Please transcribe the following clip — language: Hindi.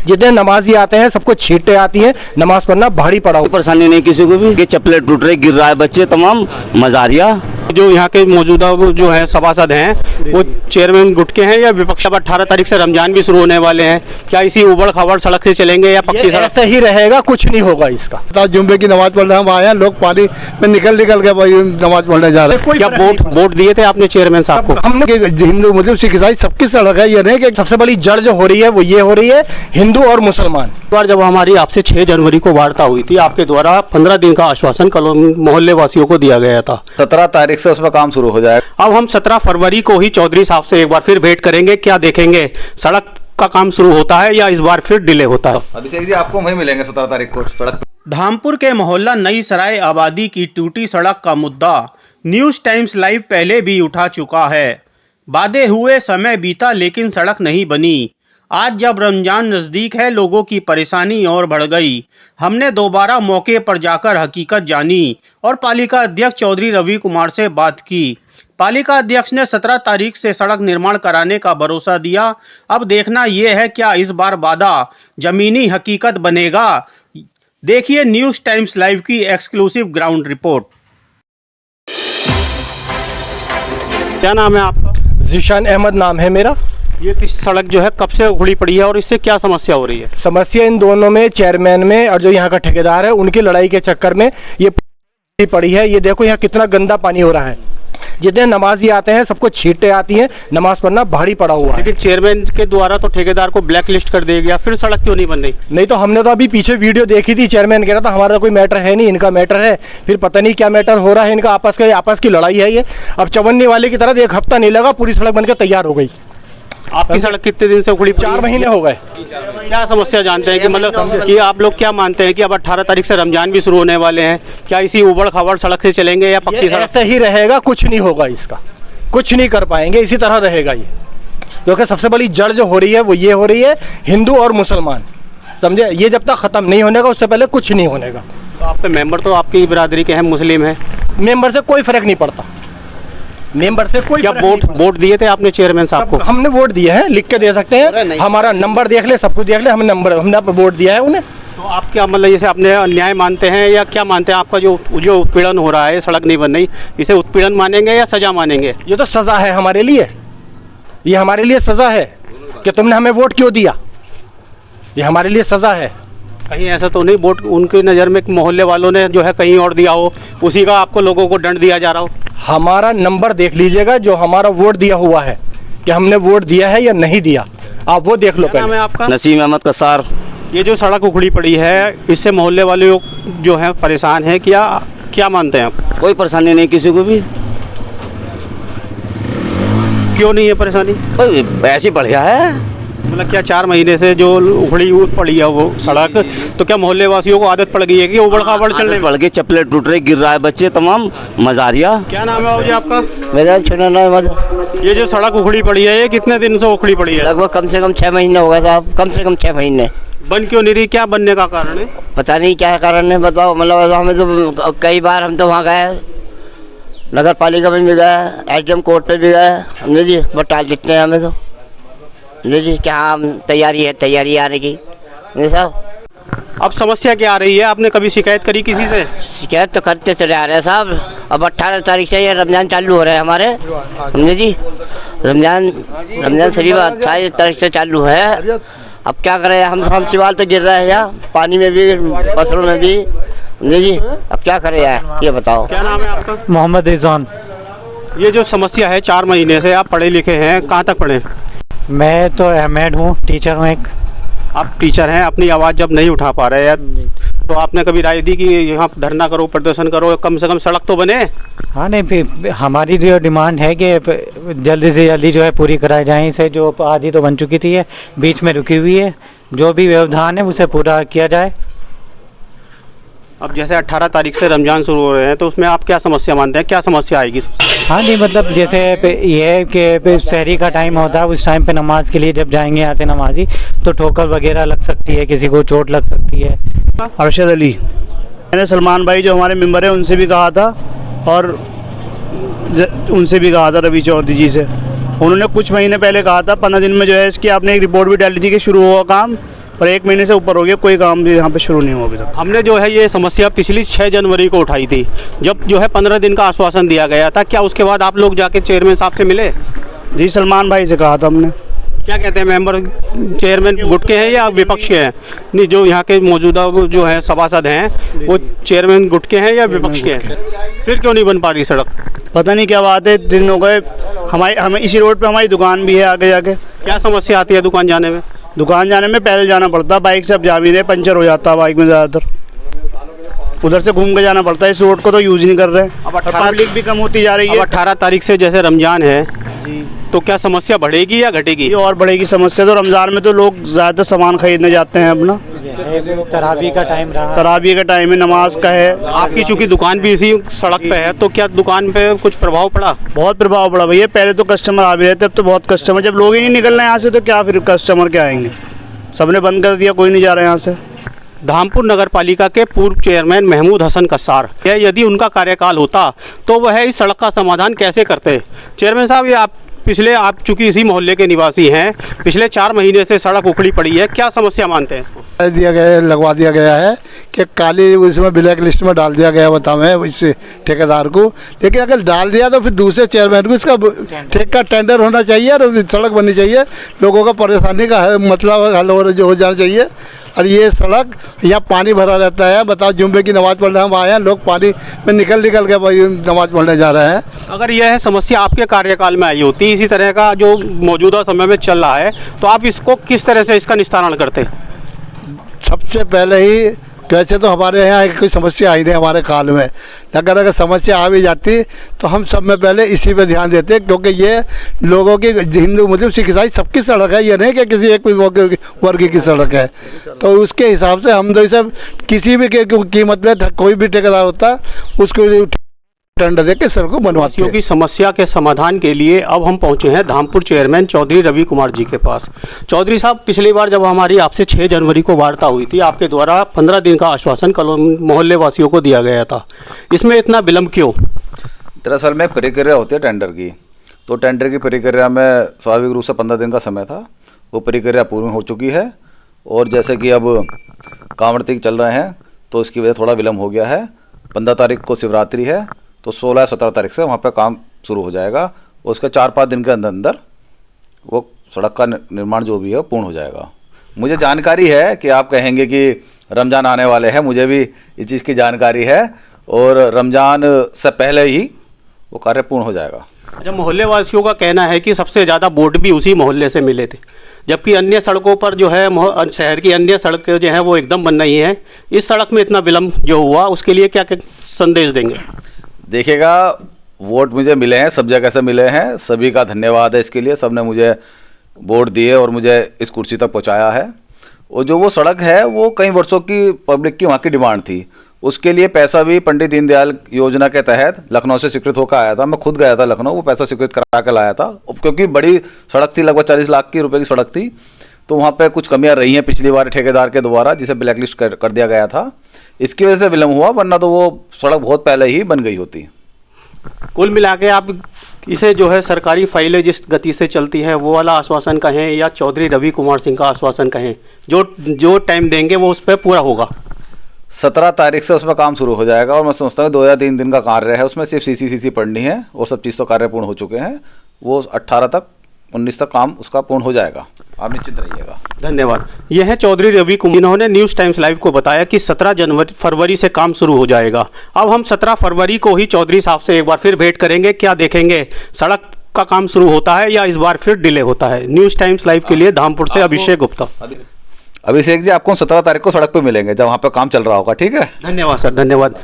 जितने नमाजी आते हैं सबको छींटे आती हैं, नमाज पढ़ना भारी पड़ा हुआ। परेशानी नहीं किसी को भी, चप्पलें टूट रही, गिर रहा है बच्चे, तमाम मजारिया। जो यहाँ के मौजूदा जो है सभासद हैं वो चेयरमैन गुट के हैं या विपक्ष? अब 18 तारीख से रमजान भी शुरू होने वाले हैं, क्या इसी उबड़ खाबड़ सड़क से चलेंगे या पक्की सड़क? ऐसे ही रहेगा, कुछ नहीं होगा इसका। जुम्मे की नमाज पढ़ रहे हैं, हम आए हैं, लोग पानी में निकल के भाई नमाज पढ़ने जा रहे हैं। क्या वोट दिए थे आपने चेयरमैन साहब को? हमने हिंदू मुस्लिम सिख ईसाई सबकी सड़क है, ये नहीं कि सबसे बड़ी जड़ जो हो रही है वो ये हो रही है हिंदू और मुसलमान। बार जब हमारी आपसे 6 जनवरी को वार्ता हुई थी, आपके द्वारा 15 दिन का आश्वासन कॉलोनी मोहल्ले वासियों को दिया गया था। 17 तारीख से उसमें काम शुरू हो जाएगा। अब हम 17 फरवरी को ही चौधरी साहब से एक बार फिर भेंट करेंगे, क्या देखेंगे सड़क का काम शुरू होता है या इस बार फिर डिले होता है? अभिषेक जी आपको वहीं मिलेंगे 17 तारीख को सड़क। धामपुर के मोहल्ला नई सराय आबादी की टूटी सड़क का मुद्दा न्यूज़ टाइम्स लाइव पहले भी उठा चुका है। वादे हुए समय बीता लेकिन सड़क नहीं बनी। आज जब रमजान नज़दीक है, लोगों की परेशानी और बढ़ गई। हमने दोबारा मौके पर जाकर हकीकत जानी और पालिका अध्यक्ष चौधरी रवि कुमार से बात की। पालिका अध्यक्ष ने 17 तारीख से सड़क निर्माण कराने का भरोसा दिया। अब देखना यह है क्या इस बार वादा जमीनी हकीकत बनेगा। देखिए न्यूज़ टाइम्स लाइव की एक्सक्लूसिव ग्राउंड रिपोर्ट। क्या नाम है आपका? जीशान अहमद नाम है मेरा। ये सड़क जो है कब से उखड़ी पड़ी है और इससे क्या समस्या हो रही है? समस्या इन दोनों में, चेयरमैन में और जो यहाँ का ठेकेदार है, उनकी लड़ाई के चक्कर में ये पड़ी है। ये देखो यहाँ कितना गंदा पानी हो रहा है, जितने नमाजी आते हैं सबको छींटे आती हैं, नमाज पढ़ना भारी पड़ा हुआ है। लेकिन चेयरमैन के द्वारा तो ठेकेदार को ब्लैक लिस्ट कर दिया गया, फिर सड़क क्यों नहीं बन रही? नहीं तो हमने तो अभी पीछे वीडियो देखी थी, चेयरमैन कह रहा था हमारा कोई मैटर है नहीं, इनका मैटर है। फिर पता नहीं क्या मैटर हो रहा है इनका, आपस की लड़ाई है ये। अब चवन्नी वाले की तरह 1 हफ्ता नहीं लगा, पूरी सड़क बनकर तैयार हो गई। आपकी सड़क कितने दिन से उखड़ी? 4 महीने हो गए। क्या समस्या जानते हैं कि मतलब कि आप लोग क्या मानते हैं कि अब 18 तारीख से रमजान भी शुरू होने वाले हैं, क्या इसी उबड़ खाबड़ सड़क से चलेंगे या पक्की सड़क? ऐसे ही रहेगा, कुछ नहीं होगा इसका, कुछ नहीं कर पाएंगे, इसी तरह रहेगा ये। क्योंकि सबसे बड़ी जड़ जो हो रही है वो ये हो रही है हिंदू और मुसलमान, समझे? ये जब तक खत्म नहीं होने का उससे पहले कुछ नहीं होने का। तो आपके मेंबर तो आपकी बिरादरी के हैं, मुस्लिम हैं। मेंबर से कोई फर्क नहीं पड़ता, मेंबर से कोई। क्या वोट दिए थे आपने चेयरमैन साहब को? हमने वोट दिए हैं, लिख के दे सकते हैं, हमारा नंबर देख ले, सब कुछ देख ले, हमने वोट दिया है उन्हें। तो आप क्या मतलब जैसे अपने न्याय मानते हैं या क्या मानते हैं? आपका जो उत्पीड़न हो रहा है, सड़क नहीं बन रही, इसे उत्पीड़न मानेंगे या सजा मानेंगे? ये तो सजा है हमारे लिए, ये हमारे लिए सजा है कि तुमने हमें वोट क्यों दिया, ये हमारे लिए सजा है। कहीं ऐसा तो नहीं वोट उनकी नज़र में मोहल्ले वालों ने जो है कहीं और दिया हो, उसी का आपको लोगों को दंड दिया जा रहा हो? हमारा नंबर देख लीजिएगा, जो हमारा वोट दिया हुआ है कि हमने वोट दिया है या नहीं दिया, आप वो देख लो। क्या नाम है आपका? नसीम अहमद कसार। ये जो सड़क उखड़ी पड़ी है, इससे मोहल्ले वाले लोग जो हैं परेशान हैं, क्या मानते हैं आप? कोई परेशानी नहीं किसी को भी। क्यों नहीं है परेशानी? ऐसी बढ़िया है, मतलब क्या 4 महीने से जो उखड़ी पड़ी है वो सड़क, तो क्या मोहल्ले वासियों को आदत पड़ गई है कि उबड़ खाबड़ चलने बढ़ गई, चप्पलें टूट रही, गिर रहा है बच्चे, तमाम मजारिया। क्या नाम है जी आपका? मेरा छोटा नाम है। ये जो सड़क उखड़ी पड़ी है, ये कितने दिन से उखड़ी पड़ी है? लगभग कम से कम 6 महीने हो गए साहब, कम से कम 6 महीने। बन क्यों नहीं रही? क्या बनने का कारण है? पता नहीं क्या कारण है, बताओ। मतलब हमें तो कई बार हम तो वहाँ गए, नगर पालिका में भी गए, एचडीएम कोर्ट पे भी गए, हमने जी बता देते हैं हमें तो जी क्या तैयारी आने की नहीं साहब। अब समस्या क्या आ रही है? आपने कभी शिकायत करी किसी से? शिकायत तो करते चले आ रहे हैं साहब। अब 18 तारीख से ये रमजान चालू हो रहे हैं हमारे, हमने जी रमजान शरीफ 28 तारीख से चालू है। अब क्या करें हम सिवाल तो गिर रहे हैं यहाँ, पानी में भी, फसलों में भी, जी अब क्या करें यार, ये बताओ। क्या नाम है आपका? मोहम्मद रिजवान। ये जो समस्या है 4 महीने से, आप पढ़े लिखे हैं, कहाँ तक पढ़े? मैं तो अहमद हूँ, टीचर हूँ एक। आप टीचर हैं, अपनी आवाज़ जब नहीं उठा पा रहे हैं तो आपने कभी राय दी कि यहाँ धरना करो, प्रदर्शन करो, कम से कम सड़क तो बने? हाँ नहीं, फिर हमारी जो डिमांड है कि जल्दी से जल्दी जो है पूरी कराई जाए। इसे जो आधी तो बन चुकी थी, बीच में रुकी हुई है, जो भी व्यवधान है उसे पूरा किया जाए। अब जैसे 18 तारीख से रमजान शुरू हो रहे हैं, तो उसमें आप क्या समस्या मानते हैं, क्या समस्या आएगी? हाँ नहीं, मतलब जैसे ये है कि शहरी का टाइम होता है, उस टाइम पे नमाज के लिए जब जाएंगे यहाँ से नमाजी, तो ठोकर वगैरह लग सकती है, किसी को चोट लग सकती है। अरशद अली। मैंने सलमान भाई जो हमारे मेंबर हैं उनसे भी कहा था, और उनसे भी कहा था रवि चौधरी जी से। उन्होंने कुछ महीने पहले कहा था 15 दिन में जो है इसकी आपने एक रिपोर्ट भी डाली थी कि शुरू होगा काम, पर 1 महीने से ऊपर हो गया, कोई काम भी यहाँ पे शुरू नहीं हुआ अभी तक। हमने जो है ये समस्या पिछली 6 जनवरी को उठाई थी, जब जो है 15 दिन का आश्वासन दिया गया था। क्या उसके बाद आप लोग जाके चेयरमैन साहब से मिले? जी, सलमान भाई से कहा था हमने। क्या कहते हैं मेंबर, चेयरमैन गुट के हैं या विपक्ष के हैं? नहीं, जो यहाँ के मौजूदा जो है सभासद हैं वो चेयरमैन गुट के हैं या विपक्ष के हैं? फिर क्यों नहीं बन पा रही सड़क? पता नहीं क्या बात है, दिन हो गए। हमें इसी रोड पे हमारी दुकान भी है, आगे जाके क्या समस्या आती है दुकान जाने में? दुकान जाने में पैदल जाना पड़ता, बाइक से अब जा भी रहे, पंचर हो जाता है बाइक में, ज़्यादातर उधर से घूम के जाना पड़ता है। इस रोड को तो यूज नहीं कर रहे। अब 18 पब्लिक भी कम होती जा रही है। 18 तारीख से जैसे रमजान है जी, तो क्या समस्या बढ़ेगी या घटेगी? ये और बढ़ेगी समस्या। तो रमज़ान में तो लोग ज़्यादा सामान खरीदने जाते हैं अपना। तरावी का टाइम रहा, तरावी का टाइम है, नमाज का है। आपकी चूंकि दुकान भी इसी सड़क पे है, तो क्या दुकान पे कुछ प्रभाव पड़ा? बहुत प्रभाव पड़ा भैया। पहले तो कस्टमर आ भी रहे थे, अब तो बहुत कस्टमर, जब लोग ही नहीं निकल रहे हैं यहाँ से तो क्या फिर कस्टमर क्या आएंगे? सबने बंद कर दिया, कोई नहीं जा रहा है यहाँ से। धामपुर नगर पालिका के पूर्व चेयरमैन महमूद हसन कस्सार, यदि उनका कार्यकाल होता तो वह इस सड़क का समाधान कैसे करते? चेयरमैन साहब, ये आप चूंकि इसी मोहल्ले के निवासी हैं, पिछले 4 महीने से सड़क उखड़ी पड़ी है, क्या समस्या मानते हैं इसको? दिया गया है, लगवा दिया गया है कि काली उसमें ब्लैक लिस्ट में डाल दिया गया बताएं इस ठेकेदार को। लेकिन अगर डाल दिया तो फिर दूसरे चेयरमैन को इसका ठेका टेंडर होना चाहिए और सड़क बननी चाहिए, लोगों का परेशानी का मतलब हल हो जाना चाहिए। और ये सड़क यहाँ पानी भरा रहता है, बताओ जुम्मे की नमाज़ पढ़ने हम आए हैं, लोग पानी में निकल के भाई नमाज़ पढ़ने जा रहे हैं। अगर यह समस्या आपके कार्यकाल में आई होती, इसी तरह का जो मौजूदा समय में चल रहा है, तो आप इसको किस तरह से इसका निस्तारण करते? सबसे पहले ही, वैसे तो हमारे यहाँ कोई समस्या आई नहीं हमारे काल में, अगर समस्या आ भी जाती तो हम सब में पहले इसी पे ध्यान देते, क्योंकि ये लोगों की, हिंदू मुस्लिम सिख ईसाई सबकी सड़क है, ये नहीं कि किसी एक वर्ग की सड़क है। तो उसके हिसाब से हम तो इसे किसी भी कीमत में कोई भी ठेकेदार होता उसको टेंडर देकर सड़क को बनवाते हैं। की समस्या के समाधान के लिए अब हम पहुंचे हैं धामपुर चेयरमैन चौधरी रवि कुमार जी के पास। चौधरी साहब, पिछली बार जब हमारी आपसे 6 जनवरी को वार्ता हुई थी, आपके द्वारा 15 दिन का आश्वासन मोहल्ले वासियों को दिया गया था, इसमें इतना विलंब क्यों? दरअसल में प्रक्रिया होती है टेंडर की, तो टेंडर की प्रक्रिया में स्वाभाविक रूप से 15 दिन का समय था, वो प्रक्रिया पूर्ण हो चुकी है। और जैसे कि अब कांवड़ती चल रहे हैं तो इसकी वजह से थोड़ा विलम्ब हो गया है। 15 तारीख को शिवरात्रि है, तो 16-17 तारीख से वहाँ पे काम शुरू हो जाएगा। उसके 4-5 दिन के अंदर अंदर वो सड़क का निर्माण जो भी है पूर्ण हो जाएगा। मुझे जानकारी है कि आप कहेंगे कि रमज़ान आने वाले हैं, मुझे भी इस चीज़ की जानकारी है, और रमज़ान से पहले ही वो कार्य पूर्ण हो जाएगा। अच्छा, मोहल्ले वासियों का कहना है कि सबसे ज़्यादा वोट भी उसी मोहल्ले से मिले थे, जबकि अन्य सड़कों पर जो है शहर की अन्य सड़कें जो हैं वो एकदम बन रही हैं। इस सड़क में इतना विलम्ब जो हुआ, उसके लिए क्या संदेश देंगे? देखिएगा, वोट मुझे मिले हैं, सब जगह से मिले हैं, सभी का धन्यवाद है इसके लिए। सब ने मुझे वोट दिए और मुझे इस कुर्सी तक पहुंचाया है। और जो वो सड़क है वो कई वर्षों की पब्लिक की वहाँ की डिमांड थी, उसके लिए पैसा भी पंडित दीनदयाल योजना के तहत लखनऊ से स्वीकृत होकर आया था। मैं खुद गया था लखनऊ, वो पैसा स्वीकृत करा के लाया था, क्योंकि बड़ी सड़क थी, लगभग 40 लाख रुपए की सड़क थी, तो वहाँ पे कुछ कमियाँ रही हैं पिछली बार ठेकेदार के द्वारा, जिसे ब्लैक लिस्ट कर दिया गया था। इसकी वजह से विलम्ब हुआ, वरना तो वो सड़क बहुत पहले ही बन गई होती। कुल मिला के आप इसे जो है सरकारी फाइलें जिस गति से चलती हैं वो वाला आश्वासन कहें या चौधरी रवि कुमार सिंह का आश्वासन कहें, जो टाइम देंगे वो उस पर पूरा होगा। 17 तारीख से उसमें काम शुरू हो जाएगा, और मैं समझता हूँ 2 या 3 दिन का कार्य है, उसमें सिर्फ सीसी पढ़नी है और सब चीज़ तो कार्य पूर्ण हो चुके हैं। वो 18 तक 19 तक काम उसका पूर्ण हो जाएगा, आप निश्चित रहिएगा। धन्यवाद। यह है चौधरी रवि कुमार, जिन्होंने न्यूज़ टाइम्स लाइव को बताया कि 17 फरवरी से काम शुरू हो जाएगा। अब हम 17 फरवरी को ही चौधरी साहब से एक बार फिर भेंट करेंगे, क्या देखेंगे, सड़क का काम शुरू होता है या इस बार फिर डिले होता है। न्यूज़ टाइम्स लाइव के लिए धामपुर से अभिषेक गुप्ता। अभिषेक जी, आपको 17 तारीख को सड़क पे मिलेंगे जब वहाँ पे काम चल रहा होगा, ठीक है? धन्यवाद सर, धन्यवाद।